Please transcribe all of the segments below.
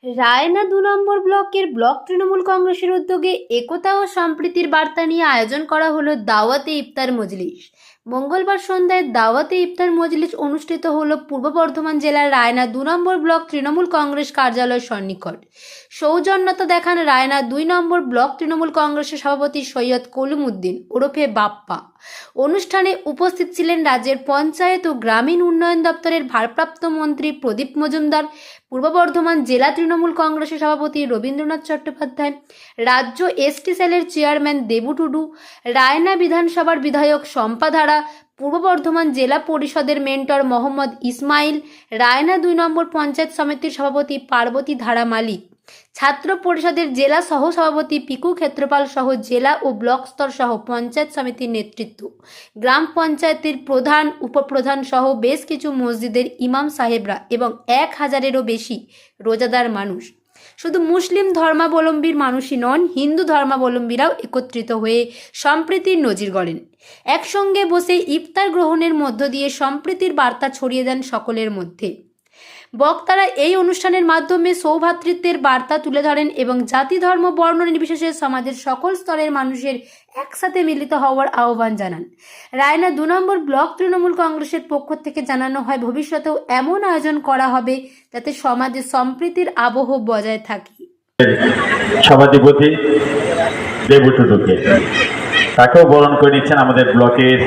রায়না ২ নম্বর ব্লকের ব্লক তৃণমূল কংগ্রেসের উদ্যোগে একতা ও সম্প্রীতির বার্তা নিয়ে আয়োজন করা হলো দাওয়াতে ইফতার মজলিস। মঙ্গলবার সন্ধ্যায় দাওয়াতে ইফতার মজলিস অনুষ্ঠিত হলো পূর্ব বর্ধমান জেলার রায়না ২ নম্বর ব্লক তৃণমূল কংগ্রেস কার্যালয় সন্নিকট। সৌজন্যতা দেখান রায়না ২ নম্বর ব্লক তৃণমূল কংগ্রেসের সভাপতি সৈয়দ কলিম উদ্দিন ওরফে বাপ্পা। অনুষ্ঠানে উপস্থিত ছিলেন রাজ্যের পঞ্চায়েত ও গ্রামীণ উন্নয়ন দপ্তরের ভারপ্রাপ্ত মন্ত্রী প্রদীপ মজুমদার, পূর্ব বর্ধমান জেলা তৃণমূল কংগ্রেসের সভাপতি রবীন্দ্রনাথ চট্টোপাধ্যায়, রাজ্য এসটি সেলের চেয়ারম্যান দেবু টুডু, রায়না বিধানসভার বিধায়ক শম্পা ধারা, পূর্ব বর্ধমান জেলা পরিষদের মেন্টর মোহাম্মদ ইসমাইল, রায়না ২ নম্বর পঞ্চায়েত সমিতির সভাপতি পার্বতী ধারা মালিক, ছাত্র পরিষদের জেলা সহ সভাপতি পিকু ক্ষেত্রপাল সহ জেলা ও ব্লক স্তর সহ পঞ্চায়েত সমিতির নেতৃত্ব, গ্রাম পঞ্চায়েতের প্রধান উপপ্রধান সহ বেশ কিছু মসজিদের ইমাম সাহেবরা এবং ১,০০০-এরও বেশি রোজাদার মানুষ। শুধু মুসলিম ধর্মাবলম্বীর মানুষই নন, হিন্দু ধর্মাবলম্বীরাও একত্রিত হয়ে সম্প্রীতির নজির গড়েন। একসঙ্গে বসে ইফতার গ্রহণের মধ্য দিয়ে সম্প্রীতির বার্তা ছড়িয়ে দেন সকলের মধ্যে। বক্তারা এই অনুষ্ঠানের মাধ্যমে সৌভ্রাতৃত্বের বার্তা তুলে ধরেন এবং জাতি ধর্ম বর্ণ নির্বিশেষে সমাজের সকল স্তরের মানুষের একসাথে মিলিত হওয়ার আহ্বান জানান। রায়না ২ নম্বর ব্লক তৃণমূল কংগ্রেসের পক্ষ থেকে জানানো হয়, ভবিষ্যতেও এমন আয়োজন করা হবে যাতে সমাজে সম্প্রীতির আবহ বজায় থাকে। সভাধিপতি দেবু টুডুকে তাকেও বরণ করে নিচ্ছেন আমাদের ব্লকের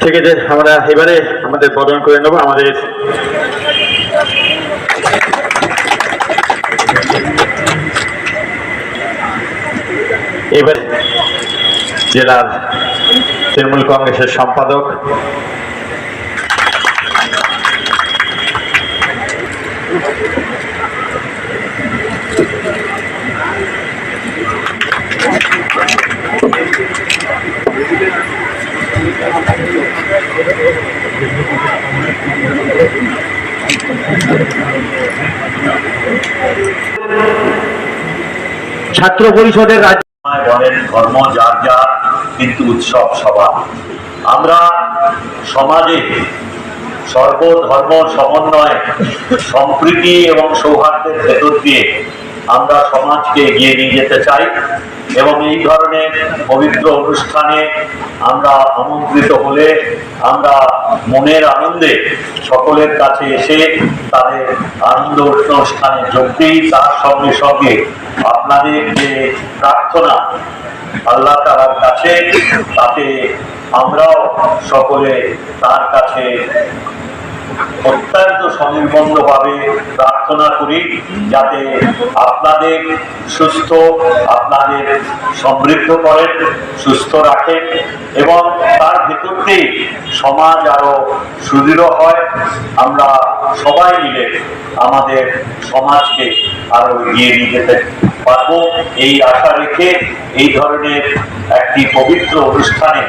ঠিক আছে। আমরা এবারে আমাদের বরণ করে নেব আমাদের এবার জেলার তৃণমূল কংগ্রেসের সম্পাদক ছাত্র পরিষদের রাজ্য বলেন ধর্ম যার যার, কিন্তু উৎসব সবার। আমরা সমাজে সর্বধর্ম সমন্বয়, সম্প্রীতি এবং সৌহার্দ্যের ভেতর দিয়ে আমরা সমাজকে এগিয়ে নিয়ে যেতে চাই এবং এই ধরনের পবিত্র অনুষ্ঠানে আমরা আমন্ত্রিত হলে আমরা মনের আনন্দে সকলের কাছে এসে তাদের আনন্দ অনুষ্ঠানে যোগ দিই। তার সঙ্গে সঙ্গে আপনাদের যে প্রার্থনা আল্লাহ তাআলার কাছে, তাতে আমরাও সকলে তার কাছে অত্যন্ত সনির্বন্ধভাবে প্রার্থনা করি যাতে আপনাদের সুস্থ, আপনাদের সমৃদ্ধ করেন, সুস্থ রাখেন এবং তার ভেতর দিয়ে সমাজ আরো সুদৃঢ় হয়। আমরা সবাই মিলে আমাদের সমাজকে আরো এগিয়ে নিয়ে যেতে পারবো এই আশা রেখে এই ধরনের একটি পবিত্র অনুষ্ঠানে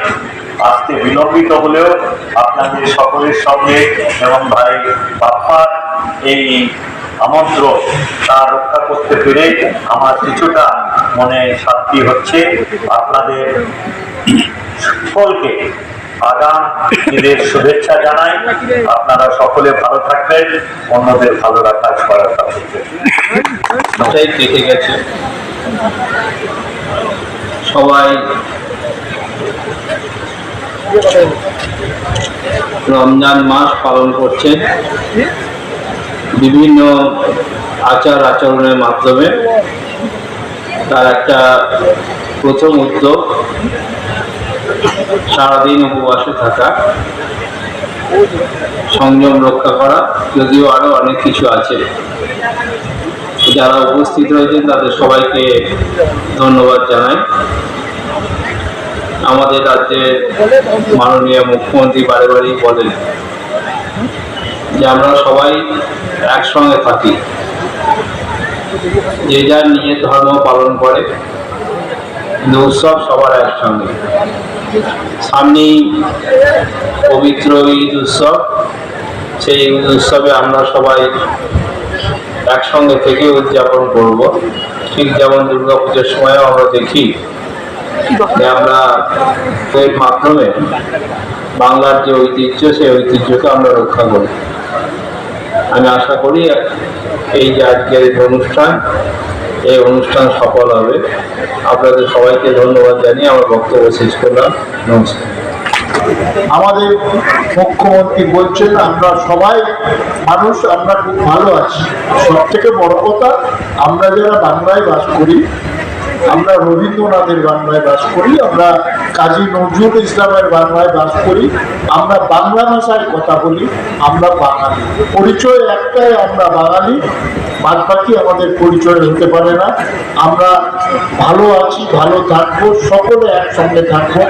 আসতে বিলম্বিত হলেও আপনাদের সকলের সঙ্গে এবং ভাই বাপ্পার এই আমন্ত্রণ তা রক্ষা করতে পেরে আমার কিছুটা মনে শান্তি হচ্ছে। আপনাদের সকলকে আগাম ঈদের শুভেচ্ছা জানাই। আপনারা সকলে ভালো থাকবেন, অন্যদের ভালো রাখার সহায়তা করবেন। দেখে গেছে সবাই রমজান মাস পালন করছেন বিভিন্ন আচার আচরণের মাধ্যমে। তার একটা প্রথম উদ্যোগ সারাদিন উপবাসে থাকা, সংযম রক্ষা করা, যদিও আরো অনেক কিছু আছে। যারা উপস্থিত হয়েছেন তাদের সবাইকে ধন্যবাদ জানাই। আমাদের রাজ্যের মাননীয় মুখ্যমন্ত্রী বারে বারেই বলেন যে আমরা সবাই একসঙ্গে থাকি, যে যার নিজের ধর্ম পালন করে, কিন্তু উৎসব সবার একসঙ্গে। সামনেই পবিত্র ঈদ উৎসব, সেই ঈদ উৎসবে আমরা সবাই একসঙ্গে থেকে উদযাপন করব। ঠিক যেমন দুর্গাপূজার সময়ও আমরা দেখি যে আমরা এর মাধ্যমে বাংলার যে ঐতিহ্য সেই ঐতিহ্যকে আমরা রক্ষা করি। আমি আশা করি এই যে আজকের এই অনুষ্ঠান সফল হবে। আপনাদের সবাইকে ধন্যবাদ জানিয়ে আমার বক্তব্য শেষ করলাম। নমস্কার। আমাদের মুখ্যমন্ত্রী বলছেন আমরা সবাই মানুষ, আমরা খুব ভালো আছি। সব থেকে বড় কথা, আমরা যারা বাংলায় বাস করি, আমরা রবীন্দ্রনাথের বাংলায় বাস করি, আমরা কাজী নজরুল ইসলামের বাংলায় বাস করি, আমরা বাংলা ভাষায় কথা বলি, আমরা বাঙালি। পরিচয় একটাই, আমরা বাঙালি। বাদ বাকি আমাদের পরিচয় হতে পারে না। আমরা ভালো আছি, ভালো থাকবো, সকলে একসঙ্গে থাকবো,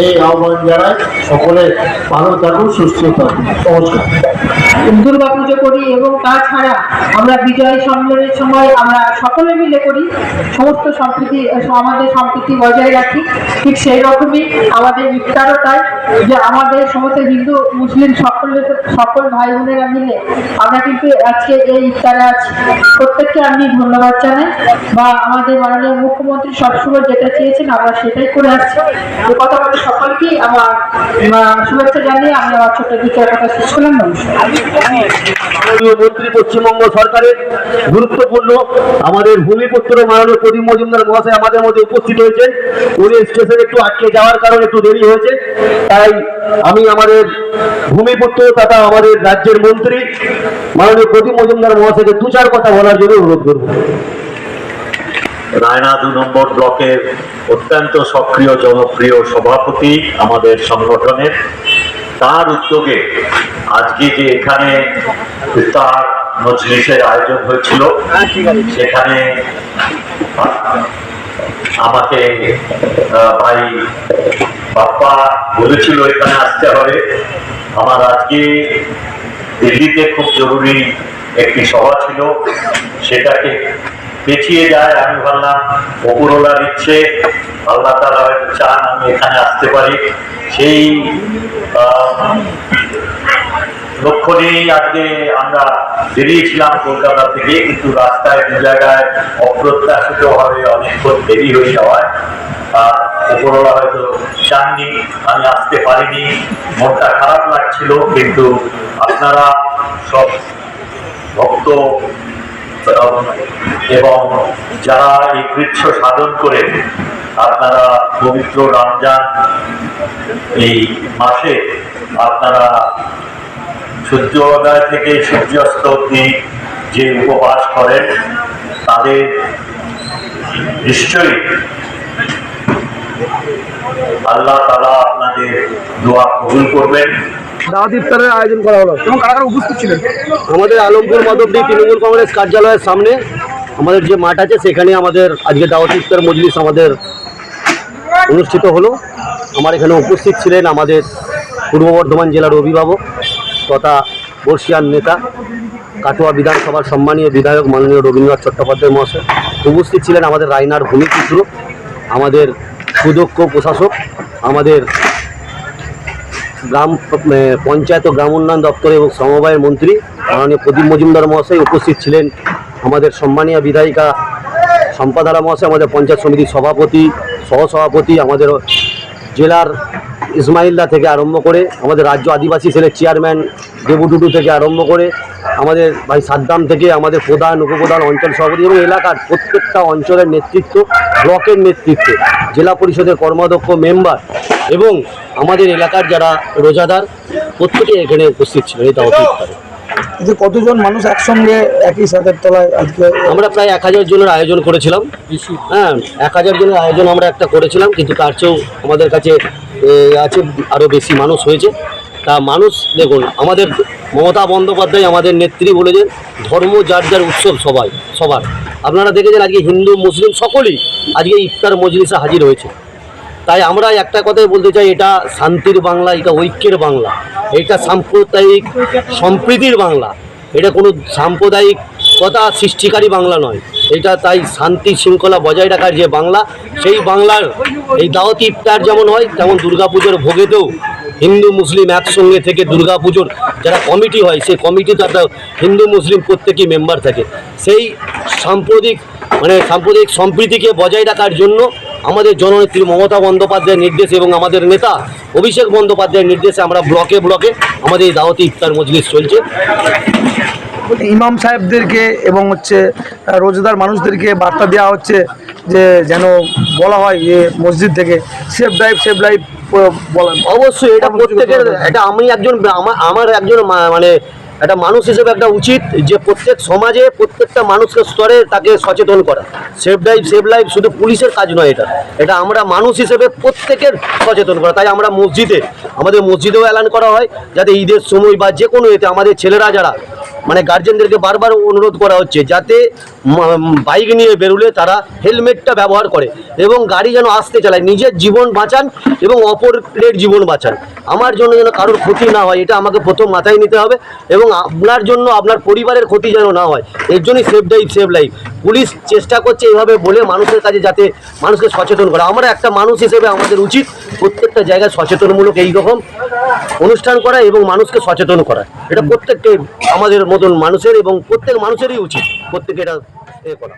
এই আহ্বান জানাই। সকলে ভালো থাকুন, সুস্থ থাকুন। নমস্কার। দুর্গা পুজো করি এবং তাছাড়া আমরা বিজয় সম্মেলনের সময় আমরা সকলে মিলে করি, সমস্ত আমাদের সম্প্রীতি বজায় রাখি। ঠিক সেই রকমই আমাদের ইফতারও তাই, যে আমাদের সমস্ত হিন্দু মুসলিম সকল ভাই বোনেরা মিলে আমরা কিন্তু আজকে এই ইফতারে আছি। প্রত্যেককে আমি ধন্যবাদ জানাই, বা আমাদের মাননীয় মুখ্যমন্ত্রী সবসময় যেটা চেয়েছেন আমরা সেটাই করে আসছি। এই কথা বলে সকলকেই আমার শুভেচ্ছা জানিয়ে আমি আমার ছোট্ট বিচার কথা শেষ করলাম। মন্ত্রী পশ্চিমবঙ্গ সরকারের গুরুত্বপূর্ণ আমাদের ভূমিপুত্র মাননীয় প্রদীপ মজুমদার মহাশয় আমাদের মধ্যে উপস্থিত হয়েছেন। উনি স্টেশনে একটু আটকে যাওয়ার কারণে একটু দেরি হয়েছে, তাই আমি আমাদের ভূমিপুত্র তথা আমাদের রাজ্যের মন্ত্রী মাননীয় প্রদীপ মজুমদার মহাশয়কে দু চার কথা বলার জন্য অনুরোধ করব। রায়না 2 নম্বর ব্লকের অত্যন্ত সক্রিয় জনপ্রিয় সভাপতি আমাদের সংগঠনের, তার উদ্যোগে আজকে যে এখানে ইফতার মজলিসের আয়োজন হয়েছিল, সেখানে আমাকে ভাই বাপ্পা বলেছিল এখানে আসতে হবে। আমার আজকে দিল্লিতে খুব জরুরি একটি সভা ছিল, সেটাকে পেছিয়ে যায়। আমি ভাবলাম ওপরওয়ালার ইচ্ছে, আল্লাহ তাআলা হয়তো চান আমি এখানে আসতে পারি, সেই লক্ষ্য নিয়েই আজকে আমরা বেরিয়েছিলাম কলকাতা থেকে। কিন্তু রাস্তায় দু জায়গায় অপ্রত্যাশিত ভাবে অনেকক্ষণ দেরি হয়ে যাওয়ায় ওপরওয়ালা হয়তো চাননি, আমি আসতে পারিনি, মনটা খারাপ লাগছিল। কিন্তু আপনারা সব ভক্ত এবং যারা এই কৃচ্ছ সাধন করে আপনারা পবিত্র রমজান এই মাসে আপনারা সূর্যোদয় থেকে সূর্যাস্ত অবধি যে উপবাস করেন, তাদের নিশ্চয়ই আল্লাহ তাআলা আপনাদের দোয়া কবুল করবেন। দাওয়াত ইফতারের আয়োজন করা হলো এবং কারা কারা উপস্থিত ছিলেন? আমাদের আলমপুর মাধবদী তৃণমূল কংগ্রেস কার্যালয়ের সামনে আমাদের যে মাঠ আছে, সেখানে আমাদের আজকে দাওয়াত ইফতার মজলিস আমাদের অনুষ্ঠিত হলো। আমার এখানে উপস্থিত ছিলেন আমাদের পূর্ব বর্ধমান জেলার অভিভাবক তথা বর্ষিয়ান নেতা, কাটোয়া বিধানসভার সম্মানীয় বিধায়ক মাননীয় রবীন্দ্রনাথ চট্টোপাধ্যায় মহাশয়। উপস্থিত ছিলেন আমাদের রায়নার ভূমিপুত্র, আমাদের সুদক্ষ প্রশাসক, আমাদের গ্রাম পঞ্চায়েত ও গ্রাম উন্নয়ন দপ্তর এবং সমবায়ের মন্ত্রী মাননীয় প্রদীপ মজুমদার মহাশয়। উপস্থিত ছিলেন আমাদের সম্মানীয় বিধায়িকা সম্পাদারা মহাশয়, আমাদের পঞ্চায়েত সমিতির সভাপতি, সহসভাপতি, আমাদের জেলার ইসমাইলদা থেকে আরম্ভ করে আমাদের রাজ্য আদিবাসী সেলের চেয়ারম্যান দেবুটুটু থেকে আরম্ভ করে আমাদের ভাই সাদ্দাম থেকে আমাদের প্রধান উপপ্রধান অঞ্চল সভাপতি এবং এলাকার প্রত্যেকটা অঞ্চলের নেতৃত্ব, ব্লকের নেতৃত্ব, জেলা পরিষদের কর্মাধ্যক্ষ মেম্বার এবং আমাদের এলাকার যারা রোজাদার প্রত্যেকে এখানে উপস্থিত ছিল এই দাওয়াত ইফতারে। কতজন মানুষ একসঙ্গে একই ছাদের তলায় আজকে? আমরা প্রায় 1000 জনের আয়োজন করেছিলাম। হ্যাঁ, 1000 জনের আয়োজন আমরা একটা করেছিলাম, কিন্তু তার চেয়েও আমাদের কাছে আছে আরও বেশি মানুষ হয়েছে। তা মানুষ দেখুন, আমাদের মমতা বন্দ্যোপাধ্যায় আমাদের নেত্রী বলেছেন ধর্ম যার যার উৎসব সবার। আপনারা দেখেছেন আজকে হিন্দু মুসলিম সকলেই আজকে ইফতার মজলিসে হাজির হয়েছে। তাই আমরা একটা কথাই বলতে চাই, এটা শান্তির বাংলা, এটা ঐক্যের বাংলা, এটা সাম্প্রদায়িক সম্প্রীতির বাংলা, এটা কোনো সাম্প্রদায়িকতা সৃষ্টিকারী বাংলা নয়। এটা তাই শান্তি শৃঙ্খলা বজায় রাখার যে বাংলা, সেই বাংলার এই দাওয়াত ইফতার যেমন হয়, তেমন দুর্গাপুজোর ভোগেতেও হিন্দু মুসলিম একসঙ্গে থেকে দুর্গাপুজোর যারা কমিটি হয়, সেই কমিটিতে একটা হিন্দু মুসলিম প্রত্যেকেই মেম্বার থাকে। সেই সাম্প্রদায়িক সম্প্রীতিকে বজায় রাখার জন্য আমাদের জননেত্রী মমতা বন্দ্যোপাধ্যায়ের নির্দেশ এবং আমাদের নেতা অভিষেক বন্দ্যোপাধ্যায়ের নির্দেশে আমরা ব্লকে ব্লকে আমাদের এই দাওয়াতি ইফতার মজলিস চলছে। ইমাম সাহেবদেরকে এবং রোজাদার মানুষদেরকে বার্তা দেওয়া হচ্ছে যে যেন বলা হয় যে মসজিদ থেকে সেফ ড্রাইভ বলা। অবশ্যই এটা প্রত্যেকের, এটা আমি একজন আমার একজন মানে একটা মানুষ হিসেবে একটা উচিত যে প্রত্যেক সমাজে প্রত্যেকটা মানুষকে স্তরে তাকে সচেতন করা। সেফ লাইফ শুধু পুলিশের কাজ নয়, এটা আমরা মানুষ হিসেবে প্রত্যেকের সচেতন করা। তাই আমরা আমাদের মসজিদেও এলান করা হয় যাতে ঈদের সময় বা যে কোনো এতে আমাদের ছেলেরা যারা মানে গার্জেনদেরকে বারবার অনুরোধ করা হচ্ছে যাতে বাইক নিয়ে বেরোলে তারা হেলমেটটা ব্যবহার করে এবং গাড়ি যেন আস্তে চালায়, নিজের জীবন বাঁচান এবং অপরের জীবন বাঁচান। আমার জন্য যেন কারোর ক্ষতি না হয় এটা আমাকে প্রথম মাথায় নিতে হবে এবং আপনার জন্য আপনার পরিবারের ক্ষতি যেন না হয়, এর জন্যই সেভ লাইফ। পুলিশ চেষ্টা করছে এইভাবে বলে মানুষের কাছে যাতে মানুষকে সচেতন করা। আমরা একটা মানুষ হিসেবে আমাদের উচিত প্রত্যেকটা জায়গায় সচেতনমূলক এইরকম অনুষ্ঠান করা এবং মানুষকে সচেতন করা। এটা প্রত্যেককে আমাদের মতন মানুষের এবং প্রত্যেক মানুষেরই উচিত প্রত্যেকে এটা করা।